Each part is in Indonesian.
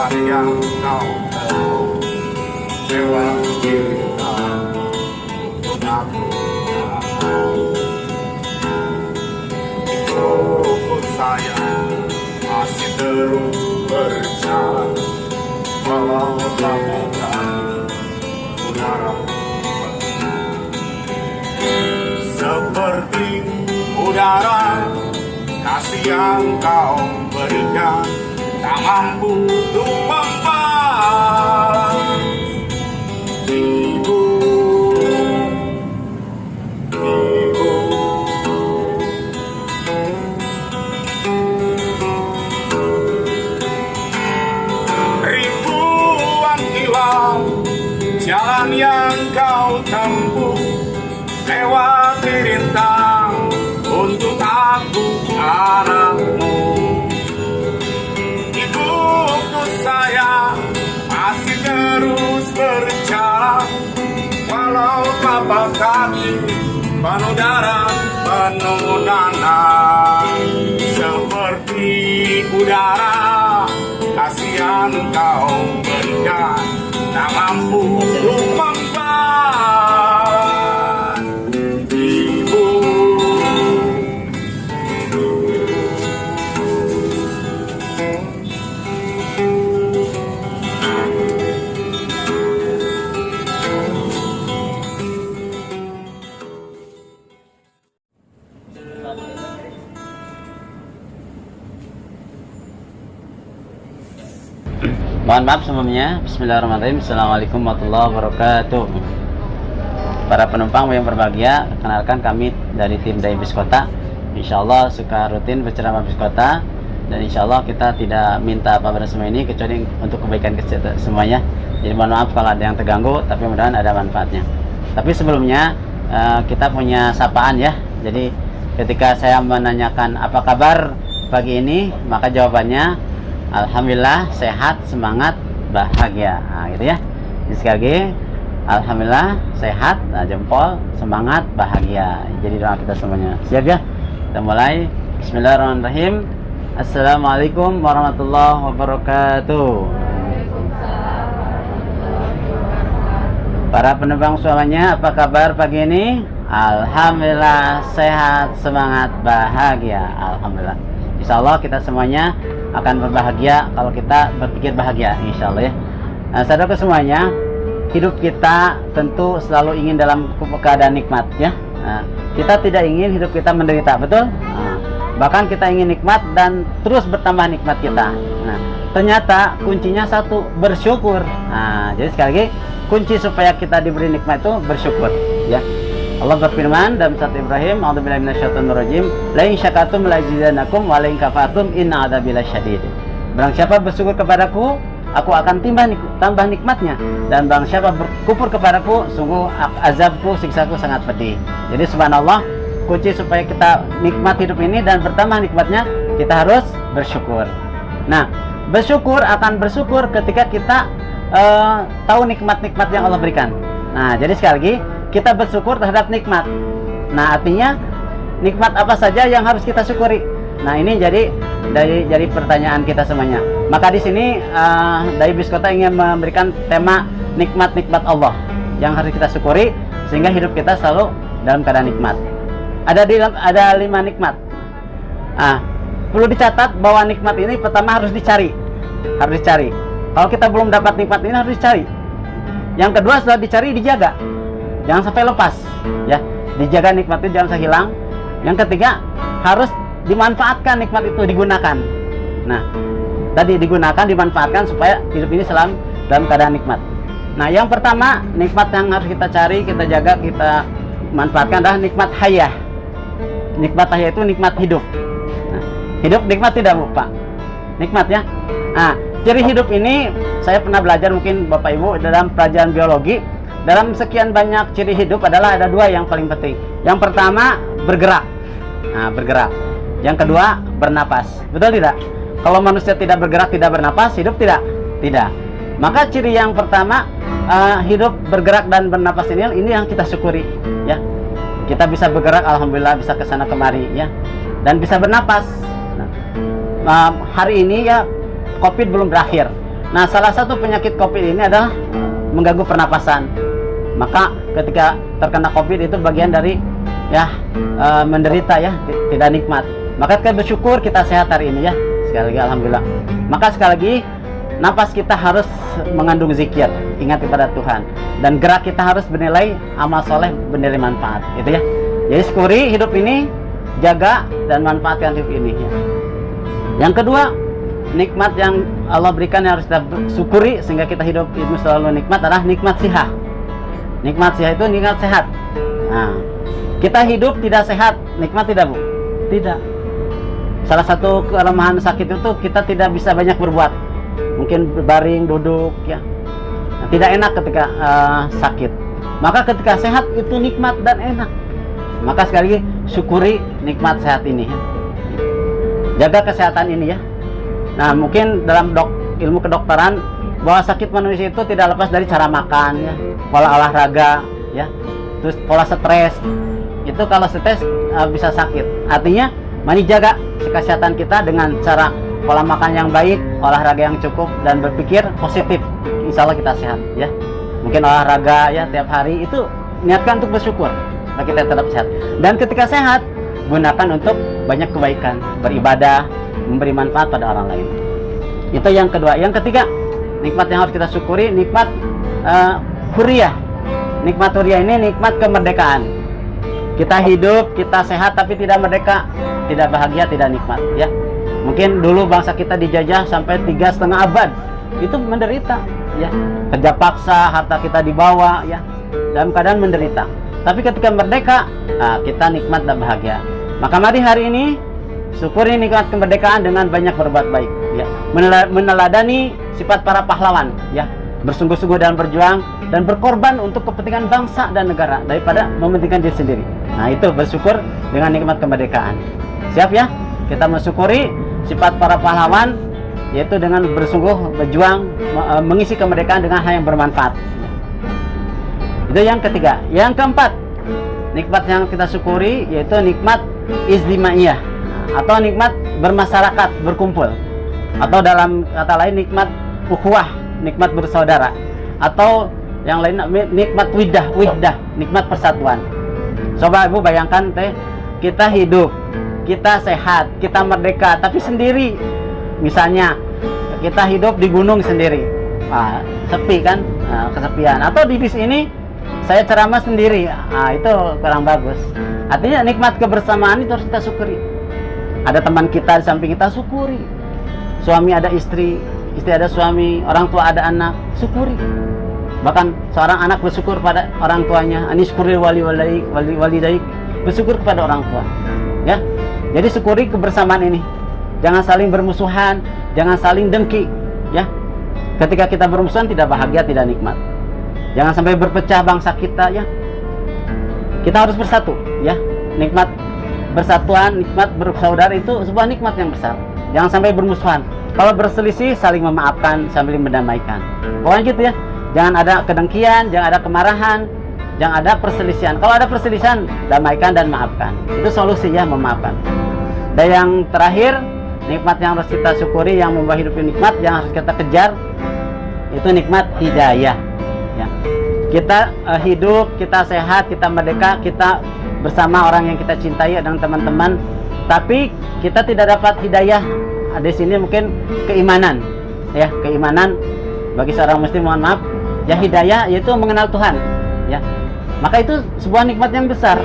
apa yang kau tahu, lewat kita untuk aku cukup sayang masih terus berjalan walau lautan udara seperti udara kasih yang kau berikan tak mampu untuk membalas. Ibu, ibu, ribuan kilau jalan yang kau tempuh lewati rintang untuk aku anakmu. Ibuku sayang masih terus berjalan walau tapak kaki penuh darah penuh nanah seperti udara kasih yang kau berikan tak mampu untuk membalas. Ibu, mohon maaf sebelumnya. Bismillahirrahmanirrahim. Assalamualaikum warahmatullahi wabarakatuh. Para penumpang yang berbahagia, kenalkan kami dari tim Dai Bis Kota. Insyaallah suka rutin berceramah bis kota, dan insyaallah kita tidak minta apa pada semua ini kecuali untuk kebaikan kita semuanya. Jadi mohon maaf kalau ada yang terganggu, tapi mudah-mudahan ada manfaatnya. Tapi sebelumnya kita punya sapaan ya. Jadi ketika saya menanyakan apa kabar pagi ini, maka jawabannya alhamdulillah, sehat, semangat, bahagia. Nah, gitu ya. Jadi sekali lagi, alhamdulillah, sehat, jempol, semangat, bahagia. Jadi doa kita semuanya. Siap ya? Kita mulai. Bismillahirrahmanirrahim. Assalamualaikum warahmatullahi wabarakatuh. Para penumpang semuanya, apa kabar pagi ini? Alhamdulillah, sehat, semangat, bahagia. Alhamdulillah. Insyaallah kita semuanya akan berbahagia kalau kita berpikir bahagia, insyaallah ya. Nah, saudaraku semuanya, hidup kita tentu selalu ingin dalam keadaan nikmat ya. Nah, kita tidak ingin hidup kita menderita, betul? Nah, bahkan kita ingin nikmat dan terus bertambah nikmat kita. Nah, ternyata kuncinya satu, bersyukur. Nah, jadi sekali lagi, kunci supaya kita diberi nikmat itu bersyukur ya. Allah berfirman dalam surat Ibrahim, a'udzubillahi minasyaitonirrajim, la in syakartum la azidannakum wa la in kafartum inna adzabi lasyadid. Barang siapa bersyukur kepadaku, aku akan tambah nikmatnya, dan barang siapa berkufur kepadaku, sungguh azabku, siksaku sangat pedih. Jadi subhanallah, kunci supaya kita nikmat hidup ini dan bertambah nikmatnya, kita harus bersyukur. Nah, bersyukur akan bersyukur ketika kita tahu nikmat-nikmat yang Allah berikan. Nah, jadi sekali lagi, kita bersyukur terhadap nikmat. Nah, artinya nikmat apa saja yang harus kita syukuri. Nah, ini jadi pertanyaan kita semuanya. Maka di sini Dai Bis Kota ingin memberikan tema nikmat-nikmat Allah yang harus kita syukuri sehingga hidup kita selalu dalam keadaan nikmat. Ada 5 nikmat. Perlu dicatat bahwa nikmat ini pertama harus dicari. Harus dicari. Kalau kita belum dapat nikmat ini harus dicari. Yang kedua, setelah dicari dijaga. Jangan sampai lepas ya, dijaga nikmat itu jangan sampai hilang. Yang ketiga, harus dimanfaatkan nikmat itu, digunakan. Nah, tadi digunakan, dimanfaatkan supaya hidup ini selalu dalam keadaan nikmat. Nah, yang pertama, nikmat yang harus kita cari, kita jaga, kita manfaatkan adalah nikmat hayah. Nikmat hayah itu nikmat hidup. Nah, hidup nikmat tidak lupa. Nikmat ya. Nah, ciri hidup ini saya pernah belajar, mungkin Bapak Ibu dalam pelajaran biologi. Dalam sekian banyak ciri hidup adalah ada 2 yang paling penting. Yang pertama, bergerak. Nah, bergerak. Yang kedua, bernapas. Betul tidak? Kalau manusia tidak bergerak, tidak bernapas, hidup tidak? Tidak. Maka ciri yang pertama, hidup, bergerak dan bernapas ini yang kita syukuri ya. Kita bisa bergerak, alhamdulillah, bisa ke sana kemari ya. Dan bisa bernapas. Nah, hari ini ya, Covid belum berakhir. Nah, salah satu penyakit COVID ini adalah mengganggu pernapasan. Maka ketika terkena COVID itu bagian dari ya menderita ya, tidak nikmat. Maka kita bersyukur kita sehat hari ini ya. Sekali lagi alhamdulillah. Maka sekali lagi napas kita harus mengandung zikir, ingat kepada Tuhan, dan gerak kita harus bernilai amal soleh, bernilai manfaat, gitu ya. Jadi syukuri hidup ini, jaga dan manfaatkan hidup ini ya. Yang kedua, nikmat yang Allah berikan yang harus kita syukuri sehingga kita hidup itu selalu nikmat adalah nikmat siha. Nikmat siha itu nikmat sehat. Nah, kita hidup tidak sehat, nikmat tidak, Bu? Tidak. Salah satu kelemahan sakit itu kita tidak bisa banyak berbuat. Mungkin berbaring, duduk ya. Nah, tidak enak ketika sakit. Maka ketika sehat itu nikmat dan enak. Maka sekali lagi syukuri nikmat sehat ini ya. Jaga kesehatan ini ya. Nah, mungkin dalam ilmu kedokteran bahwa sakit manusia itu tidak lepas dari cara makan ya, pola olahraga ya, terus pola stres. Itu kalau stres bisa sakit. Artinya mari jaga kesehatan kita dengan cara pola makan yang baik, olahraga yang cukup, dan berpikir positif. Insya Allah kita sehat ya. Mungkin olahraga ya tiap hari itu niatkan untuk bersyukur nah kita tetap sehat. Dan ketika sehat gunakan untuk banyak kebaikan, beribadah, memberi manfaat pada orang lain. Itu yang kedua. Yang ketiga, nikmat yang harus kita syukuri, nikmat huriyah. Nikmat huriyah ini nikmat kemerdekaan. Kita hidup, kita sehat tapi tidak merdeka, tidak bahagia, tidak nikmat ya. Mungkin dulu bangsa kita dijajah sampai 3,5 abad, itu menderita ya, kerja paksa, harta kita dibawa ya, dalam keadaan menderita. Tapi ketika merdeka, nah, kita nikmat dan bahagia. Maka mari hari ini syukuri nikmat kemerdekaan dengan banyak berbuat baik ya, meneladani sifat para pahlawan ya, bersungguh-sungguh dalam berjuang dan berkorban untuk kepentingan bangsa dan negara daripada mementingkan diri sendiri. Nah, itu bersyukur dengan nikmat kemerdekaan. Siap ya? Kita mensyukuri sifat para pahlawan, yaitu dengan bersungguh berjuang mengisi kemerdekaan dengan hal yang bermanfaat. Itu yang ketiga. Yang keempat, nikmat yang kita syukuri yaitu nikmat izdimaiyah atau nikmat bermasyarakat, berkumpul, atau dalam kata lain nikmat ukhuwah, nikmat bersaudara, atau yang lain nikmat wihdah, nikmat persatuan. Coba Ibu bayangkan teh, kita hidup, kita sehat, kita merdeka, tapi sendiri. Misalnya kita hidup di gunung sendiri, sepi kan, kesepian. Atau di bis ini saya ceramah sendiri, itu kurang bagus. Artinya nikmat kebersamaan itu harus kita syukuri. Ada teman kita di samping kita, syukuri. Suami ada istri, istri ada suami, orang tua ada anak, syukuri. Bahkan seorang anak bersyukur pada orang tuanya, anishkuri walidaik, bersyukur kepada orang tua ya. Jadi syukuri kebersamaan ini. Jangan saling bermusuhan, jangan saling dengki ya. Ketika kita bermusuhan tidak bahagia, tidak nikmat. Jangan sampai berpecah bangsa kita ya. Kita harus bersatu ya. Nikmat bersatuan, nikmat bersaudara itu sebuah nikmat yang besar. Jangan sampai bermusuhan. Kalau berselisih saling memaafkan, saling mendamaikan. Pokoknya gitu ya. Jangan ada kedengkian, jangan ada kemarahan, jangan ada perselisihan. Kalau ada perselisihan, damaikan dan maafkan. Itu solusi ya, memaafkan. Dan yang terakhir, nikmat yang harus kita syukuri, yang membawa hidup nikmat, yang harus kita kejar, itu nikmat hidayah ya. Kita hidup, kita sehat, kita merdeka, kita bersama orang yang kita cintai dan teman-teman, tapi kita tidak dapat hidayah. Di sini mungkin keimanan ya, keimanan bagi seorang muslim, mohon maaf ya, hidayah yaitu mengenal Tuhan ya. Maka itu sebuah nikmat yang besar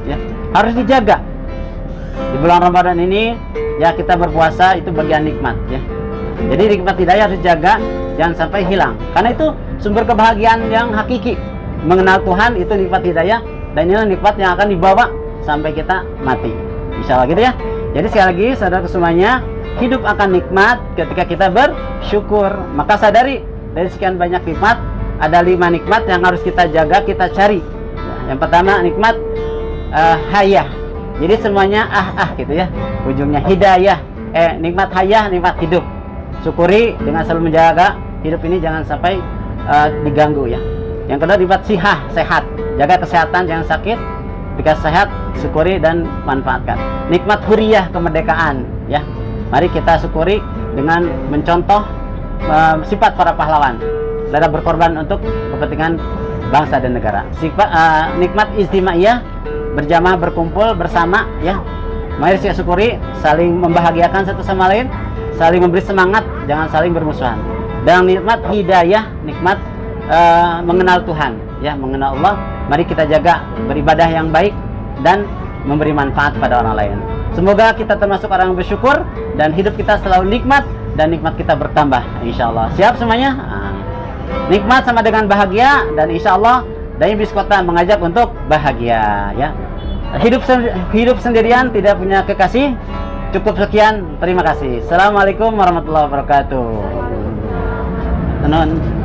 ya, harus dijaga. Di bulan Ramadan ini ya, kita berpuasa itu bagian nikmat ya. Jadi nikmat hidayah harus dijaga, jangan sampai hilang, karena itu sumber kebahagiaan yang hakiki. Mengenal Tuhan itu nikmat hidayah, dan inilah nikmat yang akan dibawa sampai kita mati, insya Allah gitu ya. Jadi sekali lagi saudara semuanya, hidup akan nikmat ketika kita bersyukur. Maka sadari dari sekian banyak nikmat, ada 5 nikmat yang harus kita jaga, kita cari. Yang pertama nikmat hayah. Jadi semuanya gitu ya, ujungnya hidayah. Nikmat hayah, nikmat hidup. Syukuri dengan selalu menjaga hidup ini jangan sampai diganggu ya. Yang kedua nikmat sihah, sehat. Jaga kesehatan, jangan sakit. Ketika sehat, syukuri dan manfaatkan. Nikmat huriyah, kemerdekaan ya. Mari kita syukuri dengan mencontoh sifat para pahlawan, rela berkorban untuk kepentingan bangsa dan negara. Sifat nikmat istimaiyah, berjamaah, berkumpul bersama, ya. Mari kita syukuri, saling membahagiakan satu sama lain, saling memberi semangat, jangan saling bermusuhan. Dan nikmat hidayah, nikmat mengenal Tuhan, ya, mengenal Allah. Mari kita jaga beribadah yang baik dan memberi manfaat pada orang lain. Semoga kita termasuk orang yang bersyukur dan hidup kita selalu nikmat dan nikmat kita bertambah, insya Allah. Siap semuanya? Nikmat sama dengan bahagia, dan insya Allah Dai Biskota mengajak untuk bahagia, ya. Hidup sendirian tidak punya kekasih. Cukup sekian, terima kasih. Assalamualaikum warahmatullahi wabarakatuh. Tenun.